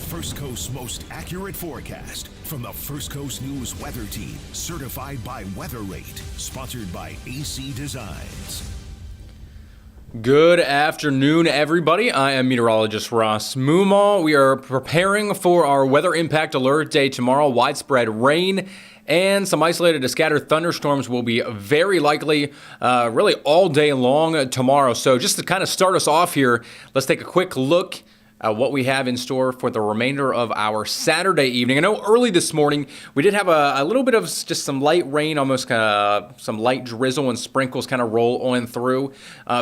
First Coast's most accurate forecast from the First Coast News Weather Team, certified by WeatherRate, sponsored by AC Designs. Good afternoon, everybody. I am meteorologist Ross Moomaw. We are preparing for our weather impact alert day tomorrow. Widespread rain and some isolated to scattered thunderstorms will be very likely really all day long tomorrow. So just to kind of start us off here, let's take a quick look what we have in store for the remainder of our Saturday evening. I know early this morning we did have a little bit of just some light rain, almost some light drizzle and sprinkles kind of roll on through.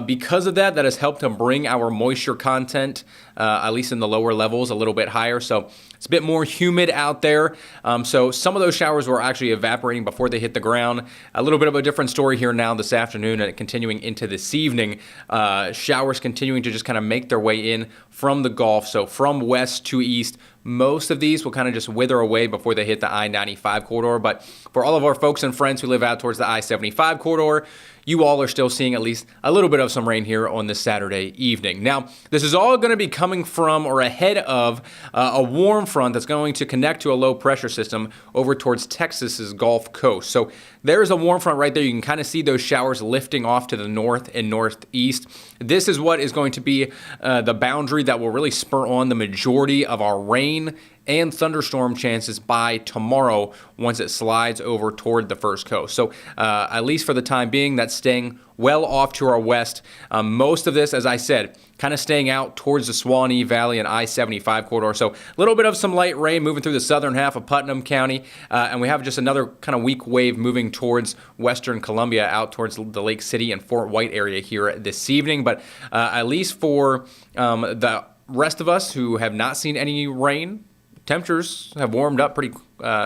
Because of that has helped to bring our moisture content, at least in the lower levels, a little bit higher. So it's a bit more humid out there. So some of those showers were actually evaporating before they hit the ground. A little bit of a different story here now this afternoon and continuing into this evening. Showers continuing to just kind of make their way in from the Gulf. So from west to east, most of these will kind of just wither away before they hit the I-95 corridor. But for all of our folks and friends who live out towards the I-75 corridor, you all are still seeing at least a little bit of some rain here on this Saturday evening. Now, this is all going to be coming from or ahead of a warm front that's going to connect to a low pressure system over towards Texas's Gulf Coast. So there's a warm front right there. You can kind of see those showers lifting off to the north and northeast. This is what is going to be the boundary that will really spur on the majority of our rain rain and thunderstorm chances by tomorrow once it slides over toward the first coast. So at least for the time being, that's staying well off to our west. Most of this, as I said, kind of staying out towards the Suwannee Valley and I-75 corridor. So a little bit of some light rain moving through the southern half of Putnam County. And we have just another kind of weak wave moving towards western Columbia out towards the Lake City and Fort White area here this evening. But at least for the rest of us who have not seen any rain, temperatures have warmed up pretty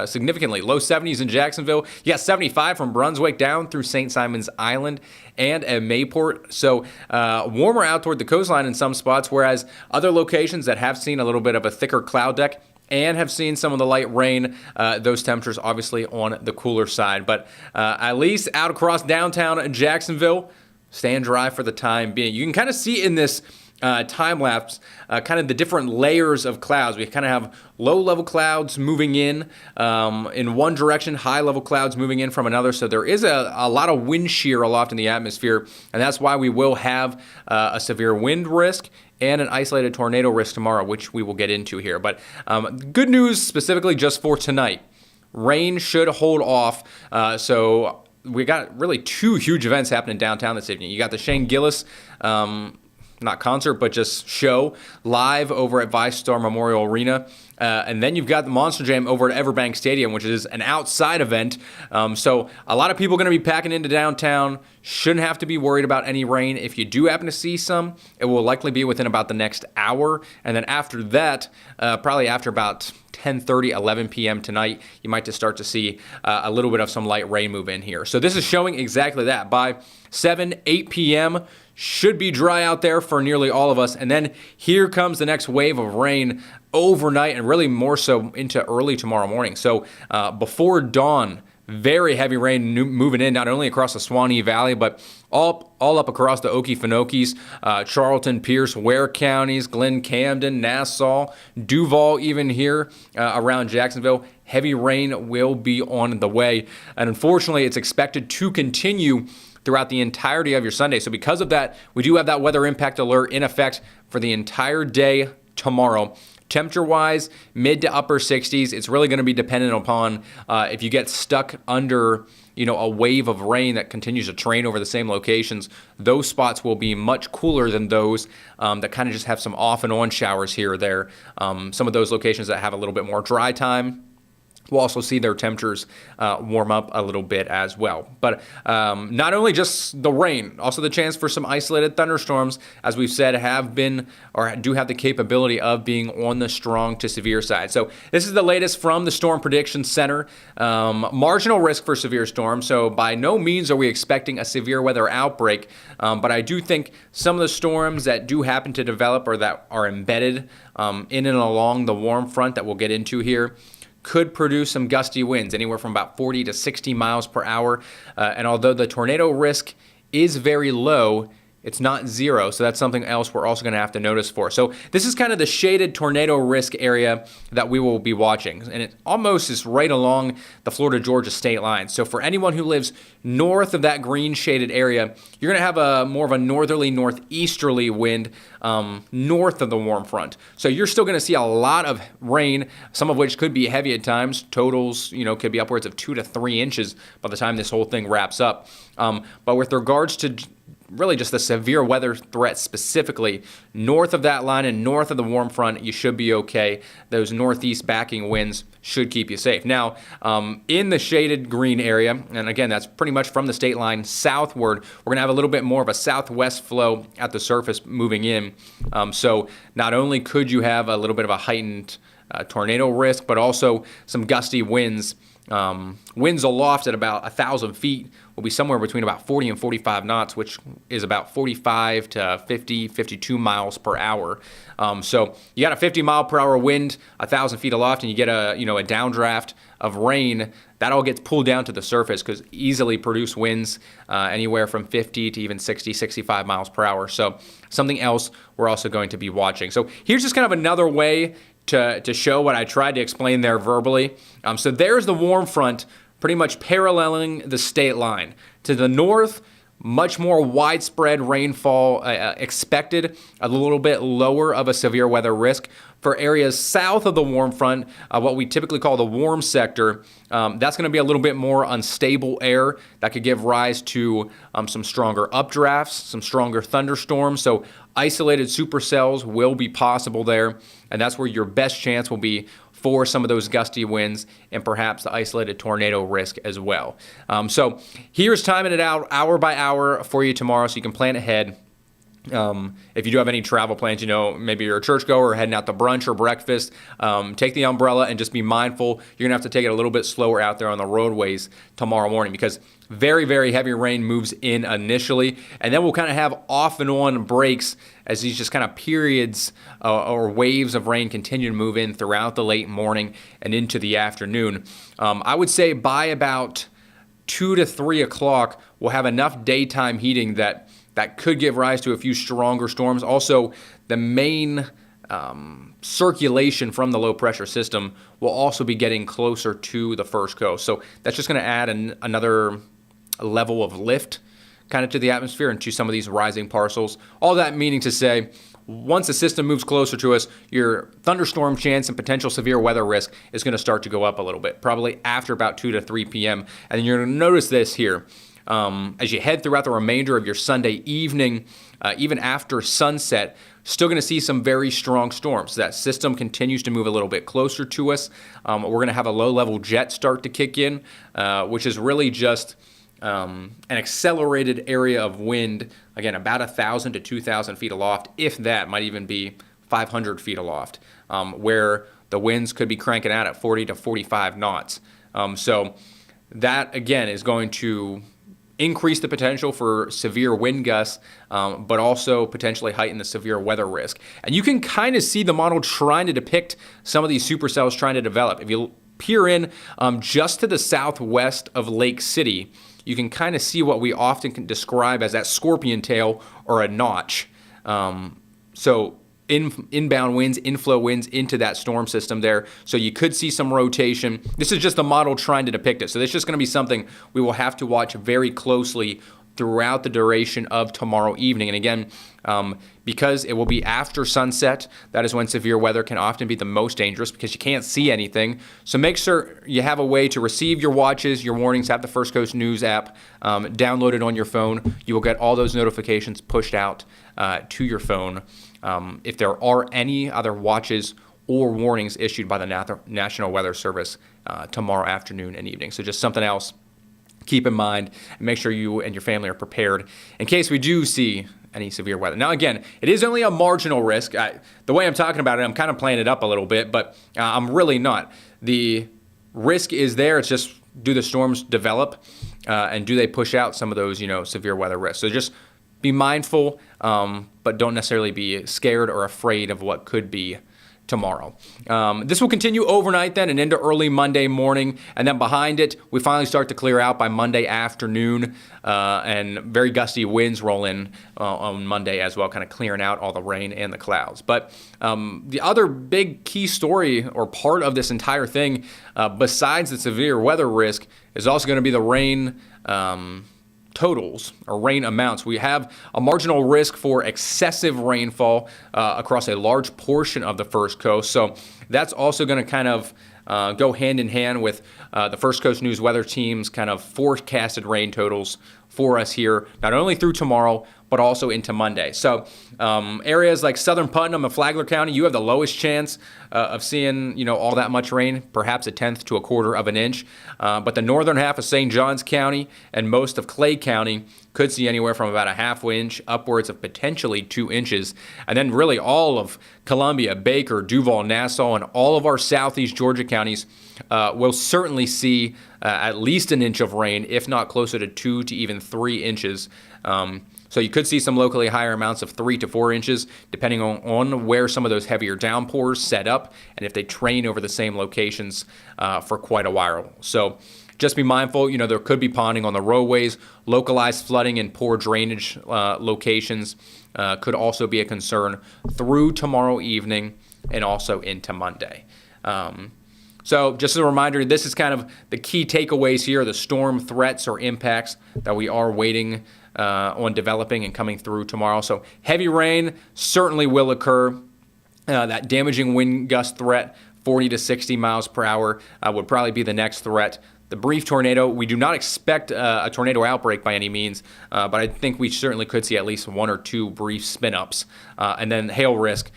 significantly. Low 70s in Jacksonville. You got 75 from Brunswick down through St. Simons Island and at Mayport. So warmer out toward the coastline in some spots, whereas other locations that have seen a little bit of a thicker cloud deck and have seen some of the light rain, those temperatures obviously on the cooler side. But at least out across downtown Jacksonville, staying dry for the time being. You can kind of see in this time lapse, kind of the different layers of clouds. We kind of have low-level clouds moving in one direction, high-level clouds moving in from another. So there is a lot of wind shear aloft in the atmosphere, and that's why we will have a severe wind risk and an isolated tornado risk tomorrow, which we will get into here. But good news specifically just for tonight. Rain should hold off, so we got really two huge events happening downtown this evening. You got the Shane Gillis not concert, but just show live over at VyStar Memorial Arena. And then you've got the Monster Jam over at Everbank Stadium, which is an outside event. So a lot of people going to be packing into downtown. Shouldn't have to be worried about any rain. If you do happen to see some, it will likely be within about the next hour. And then after that, probably after about 10:30, 11 p.m. tonight, you might just start to see a little bit of some light rain move in here. So this is showing exactly that. By 7, 8 p.m., should be dry out there for nearly all of us. And then here comes the next wave of rain overnight and really more so into early tomorrow morning. So before dawn, very heavy rain moving in, not only across the Suwannee Valley, but all up across the Okefenokee, Charlton, Pierce, Ware counties, Glen, Camden, Nassau, Duval, even here around Jacksonville. Heavy rain will be on the way. And unfortunately, it's expected to continue throughout the entirety of your Sunday. So because of that, we do have that weather impact alert in effect for the entire day tomorrow. Temperature-wise, mid to upper 60s. It's really going to be dependent upon if you get stuck under, a wave of rain that continues to train over the same locations. Those spots will be much cooler than those that kind of just have some off and on showers here or there. Some of those locations that have a little bit more dry time, we'll also see their temperatures warm up a little bit as well. But not only just the rain, also the chance for some isolated thunderstorms, as we've said, have been or do have the capability of being on the strong to severe side. So this is the latest from the Storm Prediction Center. Marginal risk for severe storms. So by no means are we expecting a severe weather outbreak. But I do think some of the storms that do happen to develop or that are embedded in and along the warm front that we'll get into here could produce some gusty winds, anywhere from about 40 to 60 miles per hour. And although the tornado risk is very low, it's not zero, so that's something else we're also going to have to notice for. So this is kind of the shaded tornado risk area that we will be watching, and it almost is right along the Florida-Georgia state line. So for anyone who lives north of that green shaded area, you're going to have a more of a northerly, northeasterly wind north of the warm front. So you're still going to see a lot of rain, some of which could be heavy at times. Totals, could be upwards of 2 to 3 inches by the time this whole thing wraps up. But with regards to really just the severe weather threat specifically, north of that line and north of the warm front, you should be okay. Those northeast backing winds should keep you safe. Now, in the shaded green area, and again, that's pretty much from the state line southward, we're going to have a little bit more of a southwest flow at the surface moving in. So not only could you have a little bit of a heightened tornado risk, but also some gusty winds. Winds aloft at about 1,000 feet will be somewhere between about 40 and 45 knots, which is about 45 to 50, 52 miles per hour. So you got a 50 mile per hour wind, 1,000 feet aloft, and you get a downdraft of rain. That all gets pulled down to the surface because easily produce winds anywhere from 50 to even 60, 65 miles per hour. So something else we're also going to be watching. So here's just kind of another way to show what I tried to explain there verbally. So there's the warm front pretty much paralleling the state line. To the north, much more widespread rainfall expected, a little bit lower of a severe weather risk. For areas south of the warm front, what we typically call the warm sector, that's going to be a little bit more unstable air that could give rise to some stronger updrafts, some stronger thunderstorms. So isolated supercells will be possible there, and that's where your best chance will be for some of those gusty winds and perhaps the isolated tornado risk as well. So here's timing it out hour by hour for you tomorrow so you can plan ahead. If you do have any travel plans, maybe you're a churchgoer or heading out to brunch or breakfast, take the umbrella and just be mindful. You're going to have to take it a little bit slower out there on the roadways tomorrow morning because very, very heavy rain moves in initially, and then we'll kind of have off and on breaks as these just kind of periods or waves of rain continue to move in throughout the late morning and into the afternoon. I would say by about 2 to 3 o'clock, we'll have enough daytime heating that could give rise to a few stronger storms. Also, the main circulation from the low pressure system will also be getting closer to the first coast. So that's just going to add another level of lift kind of to the atmosphere and to some of these rising parcels. All that meaning to say, once the system moves closer to us, your thunderstorm chance and potential severe weather risk is going to start to go up a little bit, probably after about 2 to 3 p.m. And then you're going to notice this here. As you head throughout the remainder of your Sunday evening, even after sunset, still going to see some very strong storms. That system continues to move a little bit closer to us. We're going to have a low-level jet start to kick in, which is really just an accelerated area of wind, again, about 1,000 to 2,000 feet aloft, if that, might even be 500 feet aloft, where the winds could be cranking out at 40 to 45 knots. So that, again, is going to increase the potential for severe wind gusts, but also potentially heighten the severe weather risk. And you can kind of see the model trying to depict some of these supercells trying to develop. If you peer in just to the southwest of Lake City, you can kind of see what we often can describe as that scorpion tail or a notch. So inbound winds, inflow winds into that storm system there. So you could see some rotation. This is just the model trying to depict it. So this is just going to be something we will have to watch very closely throughout the duration of tomorrow evening. And again, because it will be after sunset, that is when severe weather can often be the most dangerous because you can't see anything. So make sure you have a way to receive your watches, your warnings, have the First Coast News app downloaded on your phone. You will get all those notifications pushed out to your phone. If there are any other watches or warnings issued by the National Weather Service tomorrow afternoon and evening. So just something else keep in mind and make sure you and your family are prepared in case we do see any severe weather. Now, again, it is only a marginal risk. The way I'm talking about it, I'm kind of playing it up a little bit, but I'm really not. The risk is there. It's just, do the storms develop and do they push out some of those, severe weather risks? So just be mindful, but don't necessarily be scared or afraid of what could be tomorrow. This will continue overnight then and into early Monday morning, and then behind it, we finally start to clear out by Monday afternoon, and very gusty winds roll in on Monday as well, kind of clearing out all the rain and the clouds. But the other big key story or part of this entire thing, besides the severe weather risk, is also going to be the rain totals or rain amounts. We have a marginal risk for excessive rainfall across a large portion of the First Coast. So that's also going to kind of go hand in hand with the First Coast News weather team's kind of forecasted rain totals for us here, not only through tomorrow, but also into Monday. So areas like Southern Putnam and Flagler County, you have the lowest chance of seeing, all that much rain, perhaps 1/10 to 1/4 of an inch. But the northern half of St. Johns County and most of Clay County could see anywhere from about 1/2 inch upwards of potentially 2 inches. And then really all of Columbia, Baker, Duval, Nassau, and all of our southeast Georgia counties will certainly see at least 1 inch of rain, if not closer to 2 to even 3 inches. So you could see some locally higher amounts of 3 to 4 inches, depending on where some of those heavier downpours set up and if they train over the same locations for quite a while. So just be mindful, there could be ponding on the roadways. Localized flooding and poor drainage locations could also be a concern through tomorrow evening and also into Monday. So just as a reminder, this is kind of the key takeaways here, the storm threats or impacts that we are waiting on developing and coming through tomorrow. So heavy rain certainly will occur That damaging wind gust threat, 40 to 60 miles per hour, would probably be the next threat. The brief tornado, we do not expect a tornado outbreak by any means, but I think we certainly could see at least 1 or 2 brief spin-ups. And then hail risk,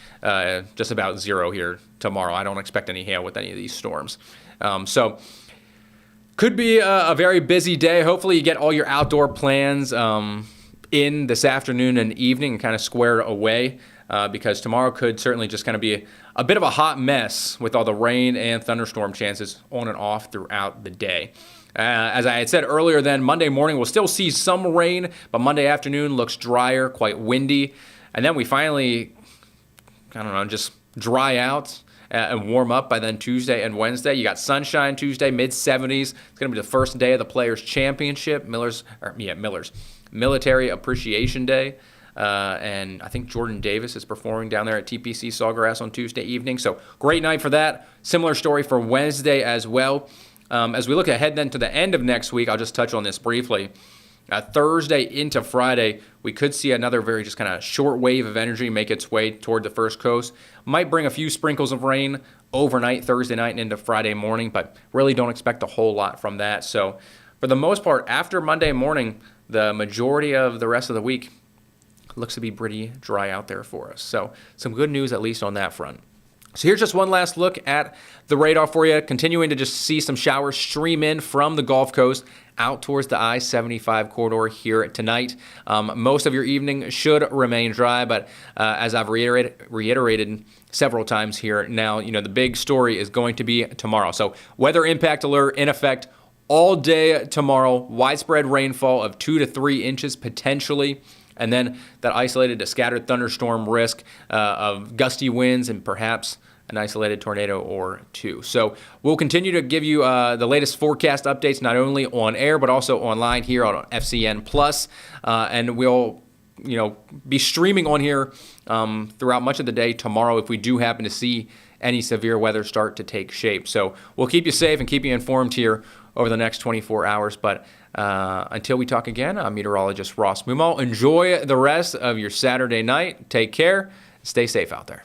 just about 0 here tomorrow. I don't expect any hail with any of these storms. So could be a very busy day. Hopefully you get all your outdoor plans in this afternoon and evening and kind of square away. Because tomorrow could certainly just kind of be a bit of a hot mess with all the rain and thunderstorm chances on and off throughout the day. As I had said earlier, then Monday morning we'll still see some rain, but Monday afternoon looks drier, quite windy. And then we finally, just dry out and warm up by then Tuesday and Wednesday. You got sunshine Tuesday, mid-70s. It's going to be the first day of the Players' Championship, Miller's Military Appreciation Day. And I think Jordan Davis is performing down there at TPC Sawgrass on Tuesday evening. So great night for that. Similar story for Wednesday as well. As we look ahead then to the end of next week, I'll just touch on this briefly. Thursday into Friday, we could see another very just kind of short wave of energy make its way toward the First Coast. Might bring a few sprinkles of rain overnight, Thursday night and into Friday morning, but really don't expect a whole lot from that. So for the most part, after Monday morning, the majority of the rest of the week looks to be pretty dry out there for us. So some good news, at least on that front. So here's just one last look at the radar for you. Continuing to just see some showers stream in from the Gulf Coast out towards the I-75 corridor here tonight. Most of your evening should remain dry, but as I've reiterated several times here now, the big story is going to be tomorrow. So weather impact alert in effect all day tomorrow. Widespread rainfall of 2 to 3 inches potentially. And then that isolated to scattered thunderstorm risk of gusty winds and perhaps an isolated tornado or 2. So we'll continue to give you the latest forecast updates, not only on air, but also online here on FCN Plus. And we'll be streaming on here throughout much of the day tomorrow if we do happen to see any severe weather start to take shape. So we'll keep you safe and keep you informed here over the next 24 hours. But until we talk again, I'm meteorologist Ross Mumal. Enjoy the rest of your Saturday night. Take care. Stay safe out there.